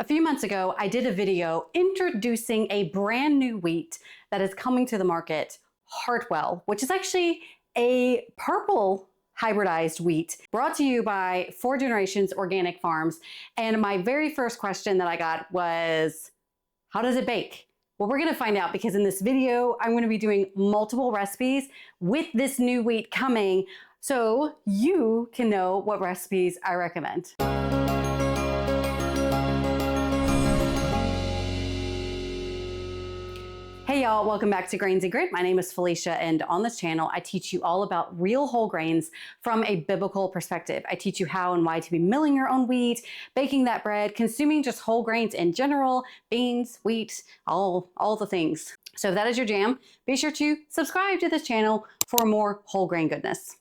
A few months ago, I did a video introducing a brand new wheat that is coming to the market, Heartwell, which is actually a purple hybridized wheat brought to you by 4 Generations Organic Farms. And my very first question that I got was, how does it bake? Well, we're gonna find out because in this video, I'm gonna be doing multiple recipes with this new wheat coming so you can know what recipes I recommend. Hey y'all, welcome back to Grains and Grit. My name is Felicia, and on this channel, I teach you all about real whole grains from a biblical perspective. I teach you how and why to be milling your own wheat, baking that bread, consuming just whole grains in general, beans, wheat, all the things. So if that is your jam, be sure to subscribe to this channel for more whole grain goodness.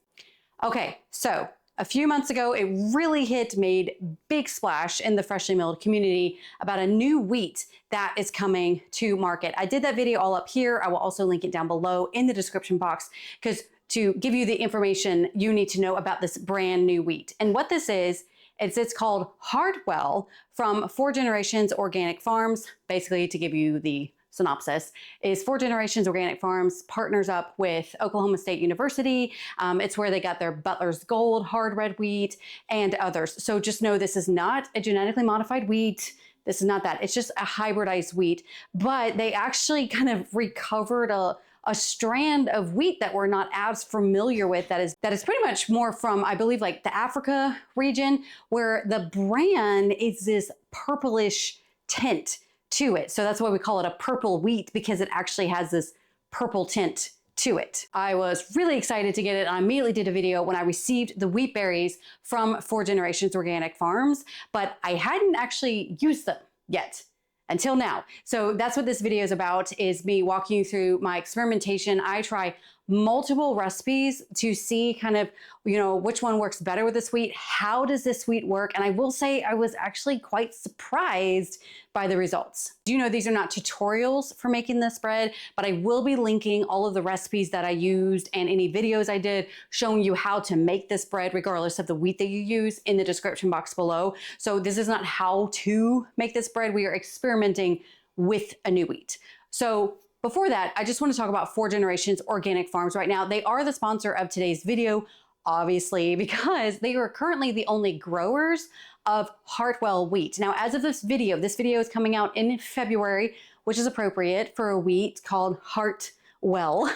Okay, so a few months ago, it really made big splash in the freshly milled community about a new wheat that is coming to market. I did that video all up here. I will also link it down below in the description box because to give you the information you need to know about this brand new wheat. And what this is, it's called Hartwell from 4 Generations Organic Farms. Basically, to give you the synopsis, is 4 Generations Organic Farms partners up with Oklahoma State University. It's where they got their Butler's Gold hard red wheat and others. So just know this is not a genetically modified wheat. This is not that. It's just a hybridized wheat, but they actually kind of recovered a strand of wheat that we're not as familiar with that is pretty much more from, I believe, like the Africa region, where the brand is this purplish tint to it. So that's why we call it a purple wheat, because it actually has this purple tint to it. I was really excited to get it. I immediately did a video when I received the wheat berries from 4 Generations Organic Farms, but I hadn't actually used them yet until now. So that's what this video is about, is me walking you through my experimentation. I try multiple recipes to see kind of, which one works better with this wheat. How does this wheat work? And I will say I was actually quite surprised by the results. Do you know these are not tutorials for making this bread, but I will be linking all of the recipes that I used and any videos I did showing you how to make this bread regardless of the wheat that you use in the description box below. So this is not how to make this bread. We are experimenting with a new wheat. So before that, I just want to talk about 4 Generations Organic Farms right now. They are the sponsor of today's video, obviously, because they are currently the only growers of Hartwell wheat. Now, as of this video is coming out in February, which is appropriate for a wheat called Hartwell.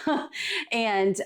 And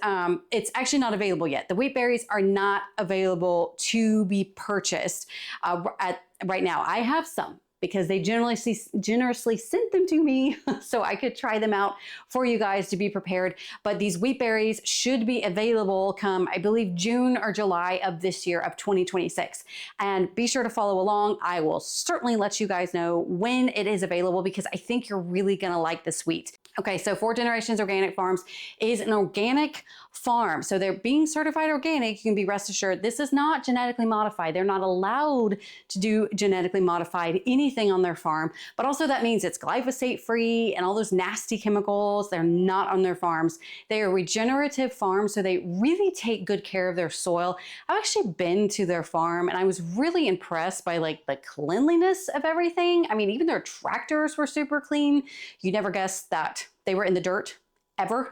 it's actually not available yet. The wheat berries are not available to be purchased right now. I have some, because they generously sent them to me so I could try them out for you guys to be prepared. But these wheat berries should be available come, I believe, June or July of this year of 2026. And be sure to follow along. I will certainly let you guys know when it is available because I think you're really gonna like this wheat. Okay, so 4 Generations Organic Farms is an organic farm. So they're being certified organic. You can be rest assured this is not genetically modified. They're not allowed to do genetically modified anything on their farm, but also that means it's glyphosate free and all those nasty chemicals. They're not on their farms. They are regenerative farms, so they really take good care of their soil. I've actually been to their farm and I was really impressed by like the cleanliness of everything. I mean, even their tractors were super clean. You never guessed that they were in the dirt ever.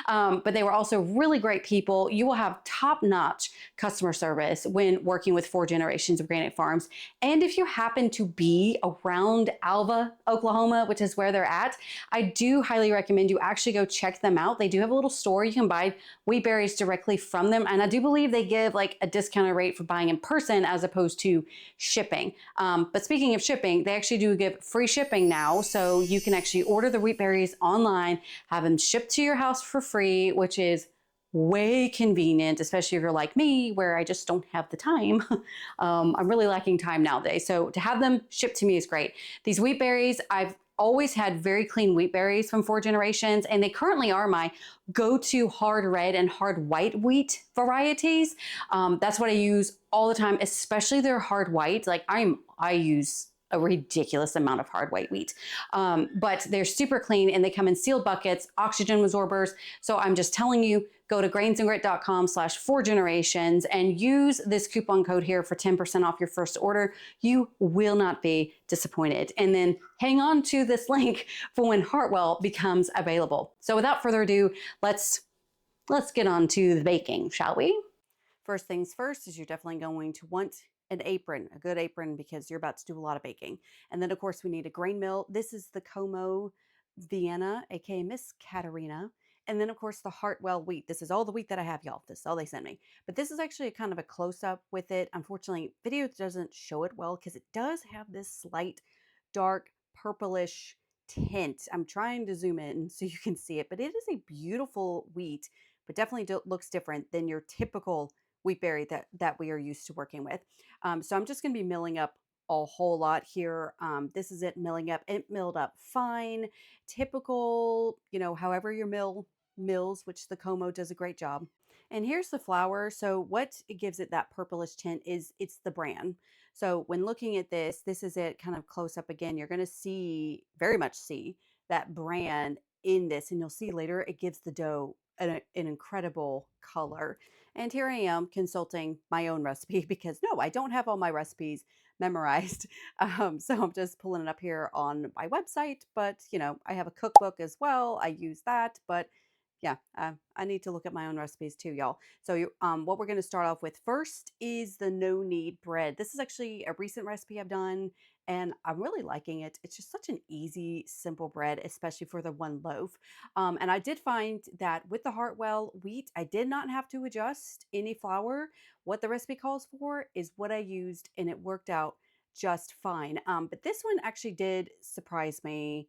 But they were also really great people. You will have top-notch customer service when working with 4 Generations Organic Farms. And if you happen to be around Alva, Oklahoma, which is where they're at, I do highly recommend you actually go check them out. They do have a little store. You can buy wheat berries directly from them. And I do believe they give like a discounted rate for buying in person as opposed to shipping. But speaking of shipping, they actually do give free shipping now. So you can actually order the wheat berries online, have them shipped to your house for free, which is way convenient, especially if you're like me, where I just don't have the time. I'm really lacking time nowadays. So to have them shipped to me is great. These wheat berries, I've always had very clean wheat berries from 4 Generations, and they currently are my go-to hard red and hard white wheat varieties. That's what I use all the time, especially their hard white. Like I use a ridiculous amount of hard white wheat. But they're super clean and they come in sealed buckets, oxygen absorbers. So I'm just telling you, go to grainsandgrit.com/4generations and use this coupon code here for 10% off your first order. You will not be disappointed. And then hang on to this link for when Heartwell becomes available. So without further ado, let's get on to the baking, shall we? First things first is you're definitely going to want an apron, a good apron, because you're about to do a lot of baking. And then of course we need a grain mill. This is the Como Vienna, aka Miss Katerina. And then of course the Hartwell wheat. This is all the wheat that I have, y'all. This is all they sent me. But this is actually kind of a close-up with it. Unfortunately, video doesn't show it well because it does have this slight dark purplish tint. I'm trying to zoom in so you can see it, but it is a beautiful wheat, but definitely looks different than your typical wheat berry that we are used to working with. So I'm just going to be milling up a whole lot here. This is it milling up. It milled up fine. Typical, however your mills, which the Como does a great job. And here's the flour. So what it gives it that purplish tint is it's the bran. So when looking at this is it kind of close up again. You're going to very much see that bran in this, and you'll see later it gives the dough an incredible color. And here I am consulting my own recipe because no, I don't have all my recipes memorized. So I'm just pulling it up here on my website, but I have a cookbook as well. I use that, but yeah, I need to look at my own recipes too, y'all. So what we're going to start off with first is the no-knead bread. This is actually a recent recipe I've done, and I'm really liking it. It's just such an easy, simple bread, especially for the one loaf. And I did find that with the Hartwell wheat, I did not have to adjust any flour. What the recipe calls for is what I used, and it worked out just fine. But this one actually did surprise me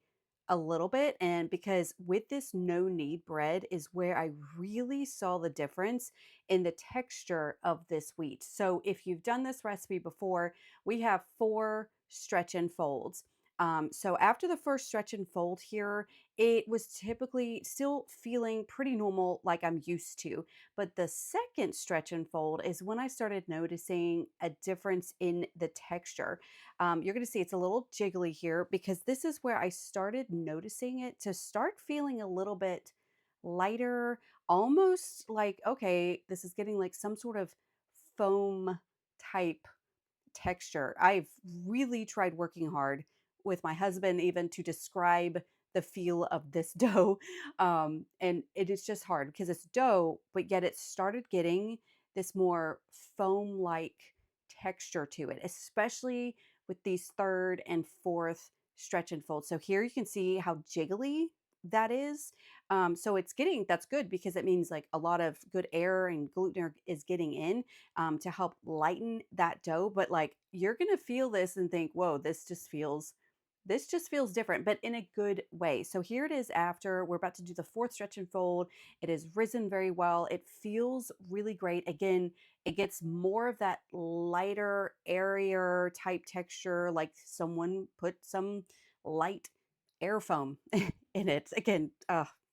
a little bit, and because with this no-knead bread is where I really saw the difference in the texture of this wheat. So if you've done this recipe before, we have 4 stretch and folds. So after the first stretch and fold here, it was typically still feeling pretty normal like I'm used to. But the second stretch and fold is when I started noticing a difference in the texture. You're going to see it's a little jiggly here because this is where I started noticing it to start feeling a little bit lighter, almost like, okay, this is getting like some sort of foam type texture. I've really tried working hard with my husband even to describe the feel of this dough. And it is just hard because it's dough, but yet it started getting this more foam like texture to it, especially with these third and fourth stretch and fold. So here you can see how jiggly that is. So that's good because it means like a lot of good air and gluten is getting in to help lighten that dough. But like you're gonna feel this and think, whoa, this just feels different, but in a good way. So here it is after we're about to do the fourth stretch and fold. It has risen very well. It feels really great. Again, it gets more of that lighter, airier type texture, like someone put some light air foam in it. Again,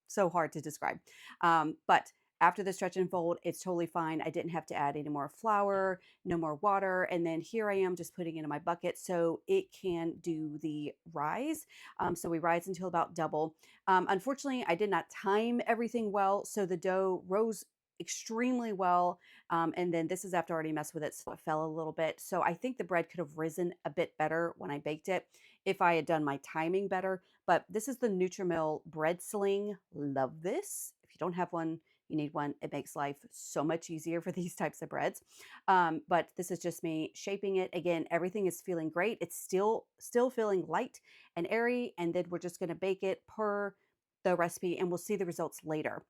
so hard to describe. But after the stretch and fold, it's totally fine. I didn't have to add any more flour, no more water. And then here I am just putting it in my bucket so it can do the rise. So we rise until about double. Unfortunately, I did not time everything well. So the dough rose extremely well. And then this is after I already messed with it, so it fell a little bit. So I think the bread could have risen a bit better when I baked it if I had done my timing better. But this is the Nutrimil bread sling. Love this. If you don't have one, you need one. It makes life so much easier for these types of breads. But this is just me shaping it. Again, everything is feeling great. It's still feeling light and airy. And then we're just going to bake it per the recipe and we'll see the results later.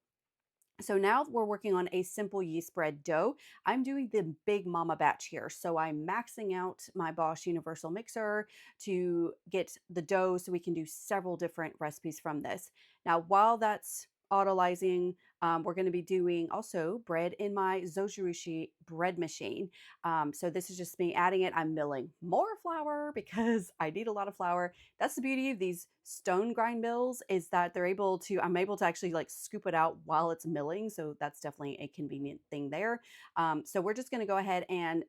So now we're working on a simple yeast bread dough. I'm doing the Big Mama batch here. So I'm maxing out my Bosch Universal Mixer to get the dough so we can do several different recipes from this. Now, while that's autolyzing, we're going to be doing also bread in my Zojirushi bread machine. So this is just me adding it. I'm milling more flour because I need a lot of flour. That's the beauty of these stone grind mills is that I'm able to actually like scoop it out while it's milling. So that's definitely a convenient thing there. So we're just going to go ahead and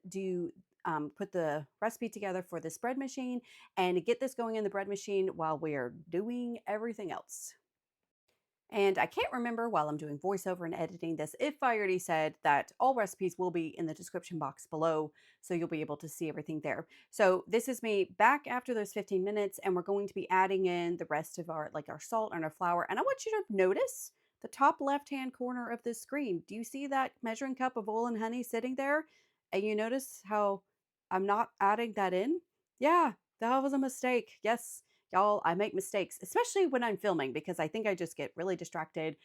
put the recipe together for this bread machine and get this going in the bread machine while we are doing everything else. And I can't remember while I'm doing voiceover and editing this if I already said that all recipes will be in the description box below, so you'll be able to see everything there. So this is me back after those 15 minutes, and we're going to be adding in the rest of our like our salt and our flour. And I want you to notice the top left-hand corner of this screen. Do you see that measuring cup of oil and honey sitting there? And you notice how I'm not adding that in? Yeah, that was a mistake. Yes, y'all, I make mistakes, especially when I'm filming because I think I just get really distracted.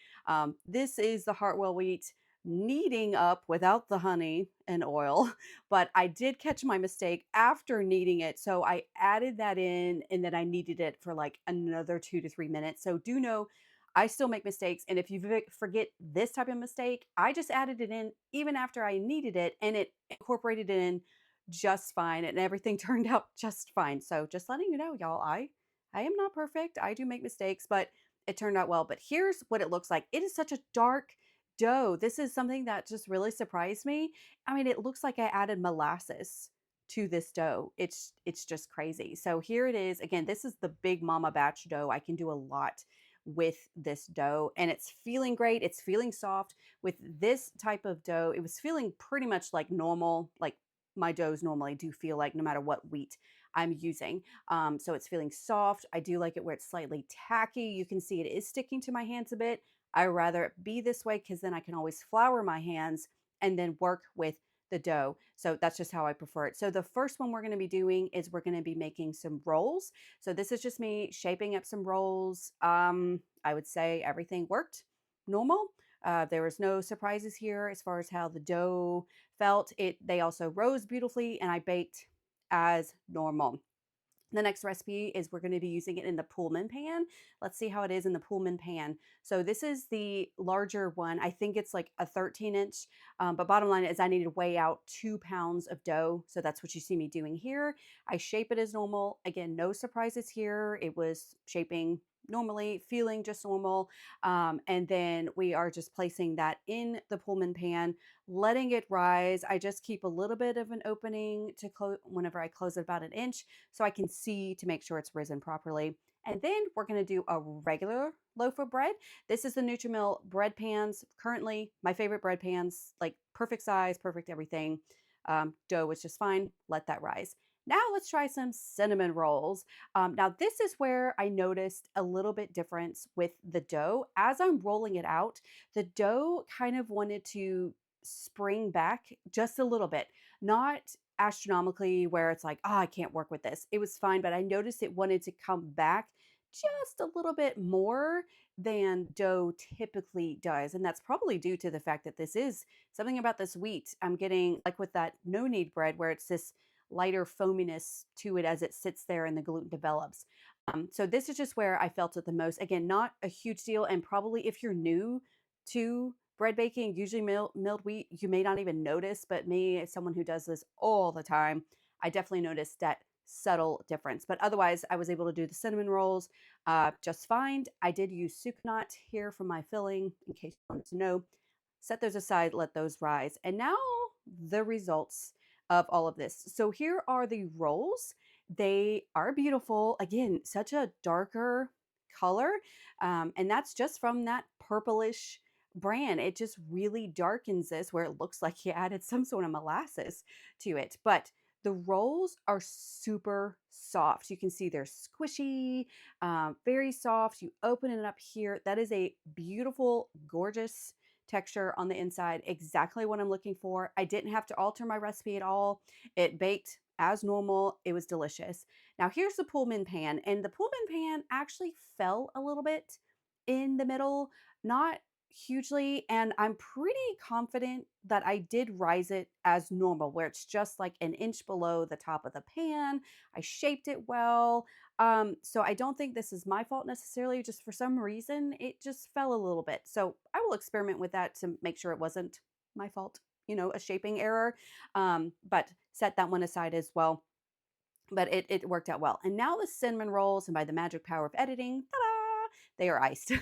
This is the Hartwell wheat kneading up without the honey and oil, but I did catch my mistake after kneading it. So I added that in and then I kneaded it for like another 2 to 3 minutes. So do know I still make mistakes. And if you forget this type of mistake, I just added it in even after I kneaded it and it incorporated it in just fine and everything turned out just fine. So just letting you know, y'all, I am not perfect. I do make mistakes, but it turned out well. But here's what it looks like. It is such a dark dough. This is something that just really surprised me. I mean, it looks like I added molasses to this dough. It's just crazy. So here it is. Again, this is the big mama batch dough. I can do a lot with this dough and it's feeling great. It's feeling soft. With this type of dough, it was feeling pretty much like normal, like my doughs normally do feel like no matter what wheat I'm using. So it's feeling soft. I do like it where it's slightly tacky. You can see it is sticking to my hands a bit. I rather it be this way because then I can always flour my hands and then work with the dough. So that's just how I prefer it. So the first one we're going to be doing is we're going to be making some rolls. So this is just me shaping up some rolls. I would say everything worked normal. There was no surprises here as far as how the dough felt. They also rose beautifully and I baked as normal. The next recipe is we're going to be using it in the Pullman pan. Let's see how it is in the Pullman pan. So this is the larger one. I think it's like a 13-inch, but bottom line is I need to weigh out 2 pounds of dough. So that's what you see me doing here. I shape it as normal. Again, no surprises here. It was shaping normally, feeling just normal. And then we are just placing that in the Pullman pan, letting it rise. I just keep a little bit of an opening to close whenever I close it about an inch so I can see to make sure it's risen properly. And then we're going to do a regular loaf of bread. This is the Nutrimil bread pans. Currently, my favorite bread pans, like perfect size, perfect everything. Dough was just fine. Let that rise. Now let's try some cinnamon rolls. Now this is where I noticed a little bit difference with the dough. As I'm rolling it out, the dough kind of wanted to spring back just a little bit, not astronomically where it's like, oh, I can't work with this. It was fine, but I noticed it wanted to come back just a little bit more than dough typically does. And that's probably due to the fact that this is something about this wheat. I'm getting like with that no-knead bread where it's this lighter foaminess to it as it sits there and the gluten develops. So this is just where I felt it the most. Again, not a huge deal. And probably if you're new to bread baking, usually milled wheat, you may not even notice. But me, as someone who does this all the time, I definitely noticed that subtle difference. But otherwise, I was able to do the cinnamon rolls just fine. I did use sucanat here for my filling, in case you wanted to know. Set those aside, let those rise. And now the results of all of this. So here are the rolls. They are beautiful. Again, such a darker color. And that's just from that purplish bran. It just really darkens this where it looks like you added some sort of molasses to it. But the rolls are super soft. You can see they're squishy, very soft. You open it up here. That is a beautiful, gorgeous texture on the inside. Exactly what I'm looking for. I didn't have to alter my recipe at all. It baked as normal. It was delicious. Now here's the Pullman pan, and the Pullman pan actually fell a little bit in the middle, not hugely, and I'm pretty confident that I did rise it as normal, where it's just like an inch below the top of the pan. I shaped it well. So I don't think this is my fault necessarily, just for some reason, it just fell a little bit. So I will experiment with that to make sure it wasn't my fault, a shaping error. But set that one aside as well. But it worked out well. And now the cinnamon rolls, and by the magic power of editing, ta-da, they are iced.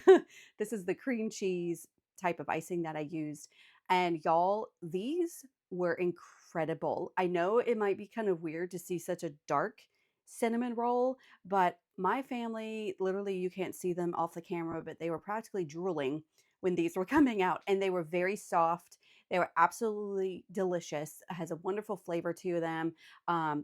This is the cream cheese type of icing that I used. And y'all, these were incredible. I know it might be kind of weird to see such a dark cinnamon roll, but my family, literally, you can't see them off the camera, but they were practically drooling when these were coming out, and they were very soft. They were absolutely delicious. It has a wonderful flavor to them.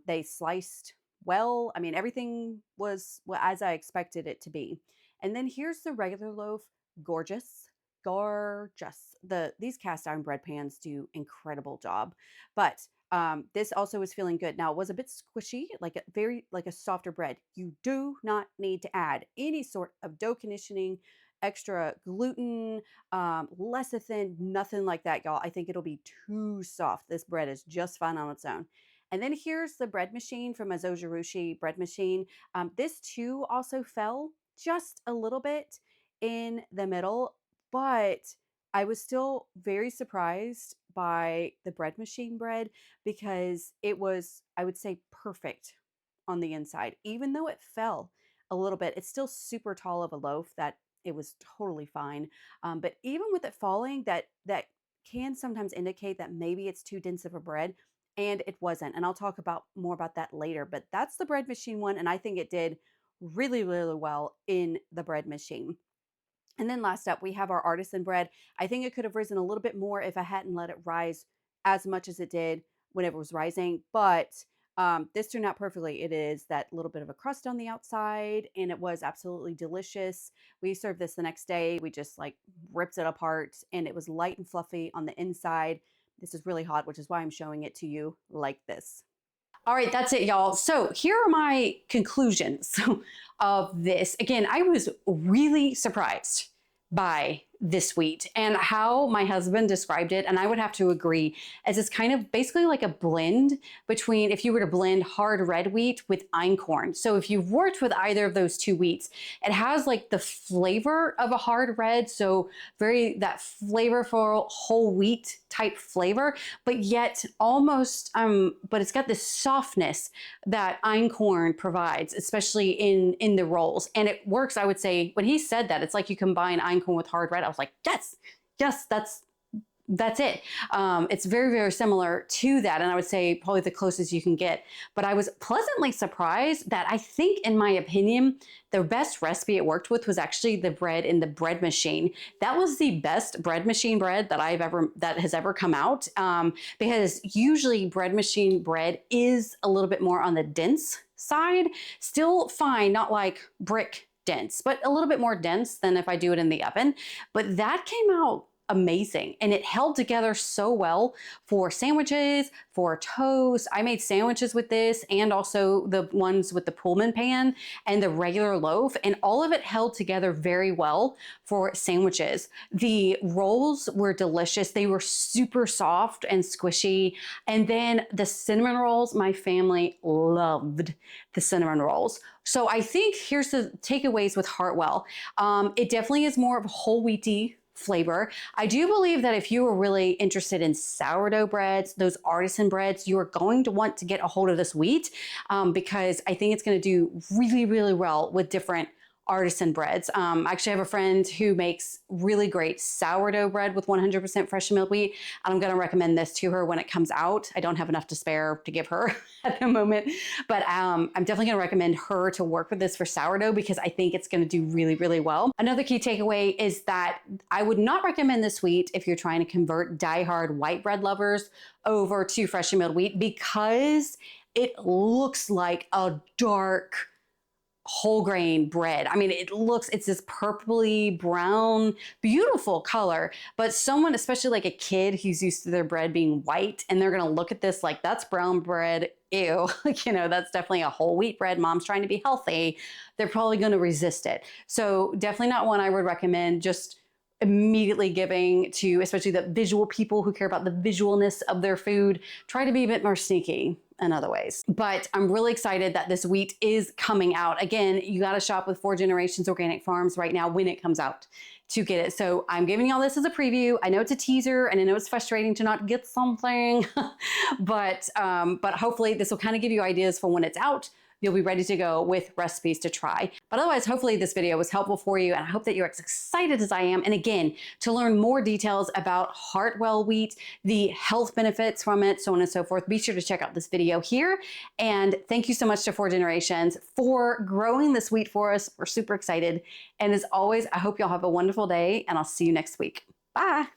They sliced well. I mean, everything was as I expected it to be. And then here's the regular loaf. Gorgeous, gorgeous. These cast iron bread pans do incredible job, but this also was feeling good. Now it was a bit squishy, like a softer bread. You do not need to add any sort of dough conditioning, extra gluten, lecithin, nothing like that, y'all. I think it'll be too soft. This bread is just fine on its own. And then here's the bread machine from a Zojirushi bread machine. This too also fell just a little bit in the middle, but I was still very surprised by the bread machine bread because it was, I would say, perfect on the inside. Even though it fell a little bit, it's still super tall of a loaf that it was totally fine. But even with it falling, that can sometimes indicate that maybe it's too dense of a bread, and it wasn't. And I'll talk about more about that later. But that's the bread machine one, and I think it did really, really well in the bread machine. And then last up, we have our artisan bread. I think it could have risen a little bit more if I hadn't let it rise as much as it did when it was rising, but this turned out perfectly. It is that little bit of a crust on the outside, and it was absolutely delicious. We served this the next day. We just like ripped it apart, and it was light and fluffy on the inside. This is really hot, which is why I'm showing it to you like this. All right, that's it, y'all. So here are my conclusions of this. Again, I was really surprised by this wheat and how my husband described it. And I would have to agree, as it's kind of basically like a blend between, if you were to blend hard red wheat with einkorn. So if you've worked with either of those two wheats, it has like the flavor of a hard red. So very that flavorful whole wheat type flavor, but yet almost, but it's got this softness that einkorn provides, especially in the rolls. And it works, I would say, when he said that, it's like you combine einkorn with hard red. I was like, yes, that's it. It's very, very similar to that. And I would say probably the closest you can get. But I was pleasantly surprised that I think, in my opinion, the best recipe it worked with was actually the bread in the bread machine. That was the best bread machine bread that has ever come out. Because usually bread machine bread is a little bit more on the dense side. Still fine, not like brick dense, but a little bit more dense than if I do it in the oven. But that came out amazing, and it held together so well for sandwiches, for toast. I made sandwiches with this, and also the ones with the Pullman pan and the regular loaf, and all of it held together very well for sandwiches. The rolls were delicious. They were super soft and squishy. And then the cinnamon rolls, my family loved the cinnamon rolls. So I think here's the takeaways with Hartwell. It definitely is more of a whole wheaty flavor. I do believe that if you are really interested in sourdough breads, those artisan breads, you are going to want to get a hold of this wheat because I think it's going to do really, really well with different artisan breads. I actually have a friend who makes really great sourdough bread with 100% fresh milled wheat. And I'm going to recommend this to her when it comes out. I don't have enough to spare to give her at the moment, but I'm definitely going to recommend her to work with this for sourdough because I think it's going to do really, really well. Another key takeaway is that I would not recommend this wheat if you're trying to convert diehard white bread lovers over to fresh milled wheat because it looks like a dark whole grain bread. I mean, it's this purpley brown, beautiful color, but someone, especially like a kid who's used to their bread being white, and they're going to look at this like, that's brown bread. Ew, that's definitely a whole wheat bread. Mom's trying to be healthy. They're probably going to resist it. So definitely not one I would recommend just immediately giving to, especially the visual people who care about the visualness of their food. Try to be a bit more sneaky in other ways. But I'm really excited that this wheat is coming out. Again, you got to shop with 4 Generations Organic Farms right now when it comes out to get it. So I'm giving y'all this as a preview. I know it's a teaser, and I know it's frustrating to not get something, but hopefully this will kind of give you ideas for when it's out. you'll be ready to go with recipes to try. But otherwise, hopefully this video was helpful for you, and I hope that you're as excited as I am. And again, to learn more details about Hartwell wheat, the health benefits from it, so on and so forth, be sure to check out this video here. And thank you so much to 4 Generations for growing this wheat for us. We're super excited. And as always, I hope y'all have a wonderful day, and I'll see you next week. Bye.